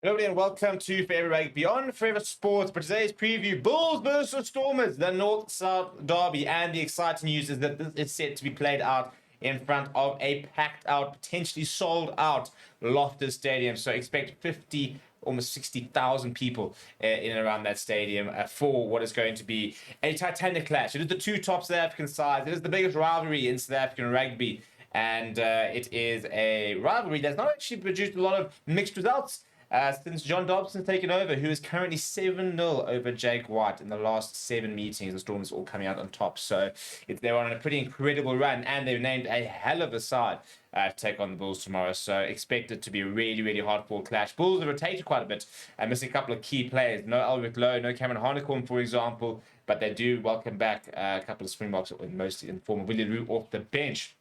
Hello and welcome to Forever Rugby on Forever Sports. For today's preview, Bulls versus Stormers, the North-South derby, and the exciting news is that this is set to be played out in front of a packed-out, potentially sold-out Loftus Stadium. So expect 50, almost 60,000 people in and around that stadium for what is going to be a titanic clash. It is the two top South African sides. It is the biggest rivalry in South African rugby, and it is a rivalry that's not actually produced a lot of mixed results. Since John Dobson's taken over, who is currently 7-0 over Jake White in the last 7 meetings. The Stormers all coming out on top. So they're on a pretty incredible run, and they've named a hell of a side to take on the Bulls tomorrow. So expect it to be a really, really hard-fought clash. Bulls have rotated quite a bit and missing a couple of key players. No Albert Lowe, no Cameron Harnicorn, for example. But they do welcome back a couple of Springboks, mostly in the form of Willie Roux off the bench.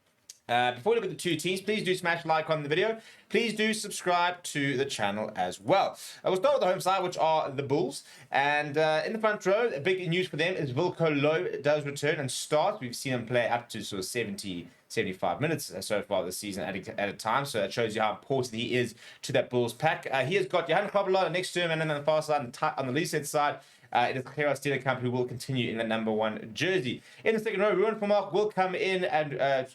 Before we look at the two teams, please do smash like on the video. Please do subscribe to the channel as well. We'll start with the home side, which are the Bulls. And in the front row, big news for them is Wilco Lowe does return and start. We've seen him play up to sort of 75 minutes so far this season at a time. So that shows you how important he is to that Bulls pack. He has got Johan Krabbelaar next to him, and then on the far side, on the least side, it is Gerard Steenekamp who will continue in the number 1 jersey. In the second row, Ruan Vermaak will come in and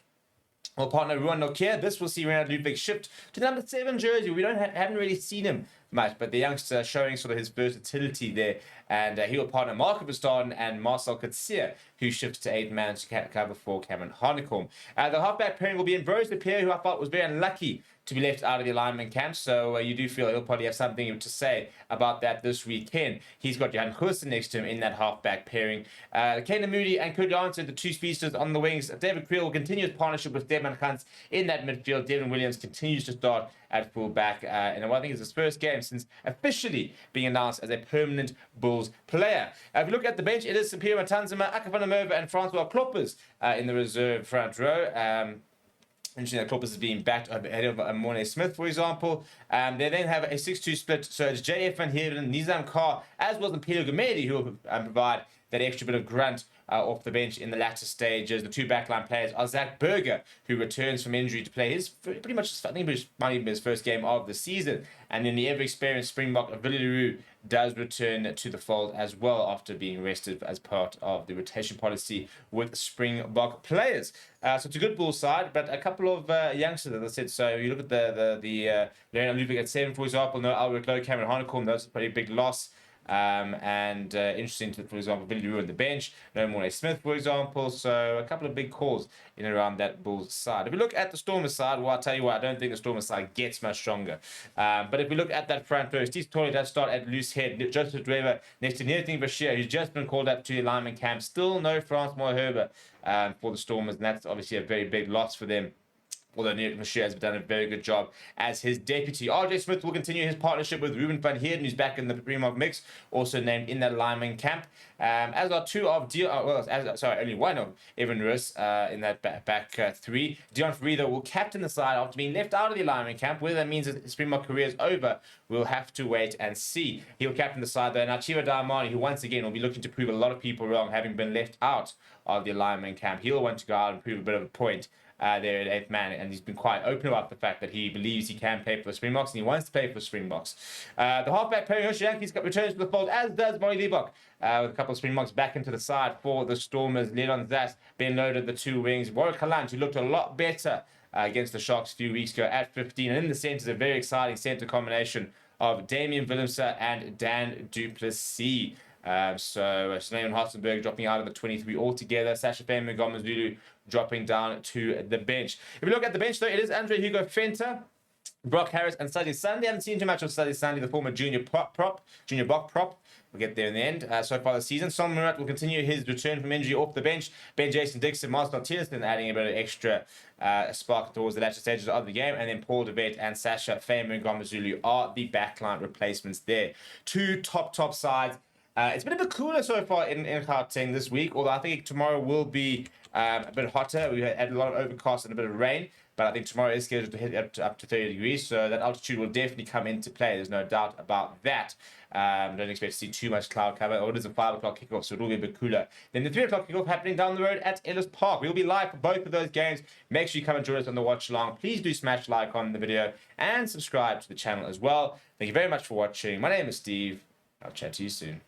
partner Ruan Nokia. This will see Renard Ludwig shift to the number 7 jersey. We haven't really seen him much, but the youngster showing sort of his versatility there. And he will partner Marco Verstappen and Marcel Coetzee, who shifts to 8-man to cover for Cameron Harnicorn. The halfback pairing will be in Rose Pierre, who I thought was very unlucky to be left out of the alignment camp. So you do feel he'll probably have something to say about that this weekend. He's got Jan Goosen next to him in that halfback pairing. Kane Moody and Currie the two speedsters on the wings. David Creel will continue his partnership with Devon Gans in that midfield. Devin Williams continues to start at fullback. And what I think is his first game since officially being announced as a permanent Bulls player. If you look at the bench, it is Sapir Matanzima, Aka van der Merwe, and Francois Kloppers in the reserve front row. Interesting that Kloppers is being backed ahead of Morne Smith, for example. They then have a 6-2 split, so it's JF Van Heerden, Nizam Carr, as well as Peter Gumedi, who will provide that extra bit of grunt off the bench in the latter stages. The two backline players are Zach Berger, who returns from injury to play his pretty much, I think it might even be his first game of the season. And then the ever-experienced Springbok, Willie Roux, does return to the fold as well after being rested as part of the rotation policy with Springbok players. So it's a good Bull side, but a couple of youngsters, as I said. So you look at the Leonard Ludwig at 7, for example. No Albert Lowe, Cameron Harnicorn. That's a pretty big loss. Interesting, for example, Billy Roux on the bench, no Morne Smith, for example. So a couple of big calls in and around that Bulls side. If we look at the Stormers side, well, I'll tell you what, I don't think the Stormers side gets much stronger. But if we look at that front row, Steve Tolley does start at loose head. Joseph Dweber next to Neerting Bashir, who's just been called up to the alignment camp. Still no Francois Herber for the Stormers, and that's obviously a very big loss for them. Although Neil Bashir has done a very good job as his deputy. RJ Smith will continue his partnership with Ruben van Heerden, who's back in the Springbok mix, also named in that lineman camp. As are two of only one of Evan Roos in that back 3. Dion Farida will captain the side after being left out of the lineman camp. Whether that means that his Springbok career is over, we'll have to wait and see. He'll captain the side though. Now Chiva Diamani, who once again will be looking to prove a lot of people wrong, having been left out of the lineman camp. He'll want to go out and prove a bit of a point there at 8-man, and he's been quite open about the fact that he believes he can play for the Springboks and he wants to play for the Springboks. The halfback pairing, Hoshi Yankees returns to the fold, as does Molly Liebach, with a couple of Springboks back into the side for the Stormers. Leon Zas being loaded the two wings. Warwick Kalant, who looked a lot better against the Sharks a few weeks ago at 15, and in the centre is a very exciting centre combination of Damian Willemse and Dan Duplessis. So Sneeuwen Hartzenberg dropping out of the 23 altogether. Sasha Fairman Gomez-Lulu dropping down to the bench. If we look at the bench, though, it is Andre Hugo Venter, Brock Harris, and Sadie Sandy. I haven't seen too much of Sadie Sandy, the former junior Bok prop. We'll get there in the end. So far this season, Son Murat will continue his return from injury off the bench. Ben Jason Dixon, Marcel Tillison adding a bit of extra spark towards the latter stages of the game. And then Paul DeVet and Sasha Fairman Gomez-Lulu are the backline replacements there. Two top sides. It's been a bit cooler so far in Gauteng this week, although I think tomorrow will be a bit hotter. We had a lot of overcast and a bit of rain, but I think tomorrow is scheduled to hit up to 30 degrees, so that altitude will definitely come into play. There's no doubt about that. Don't expect to see too much cloud cover. It is a 5 o'clock kickoff, so it will be a bit cooler. Then the 3 o'clock kickoff happening down the road at Ellis Park. We'll be live for both of those games. Make sure you come and join us on the watch along. Please do smash like on the video and subscribe to the channel as well. Thank you very much for watching. My name is Steve. I'll chat to you soon.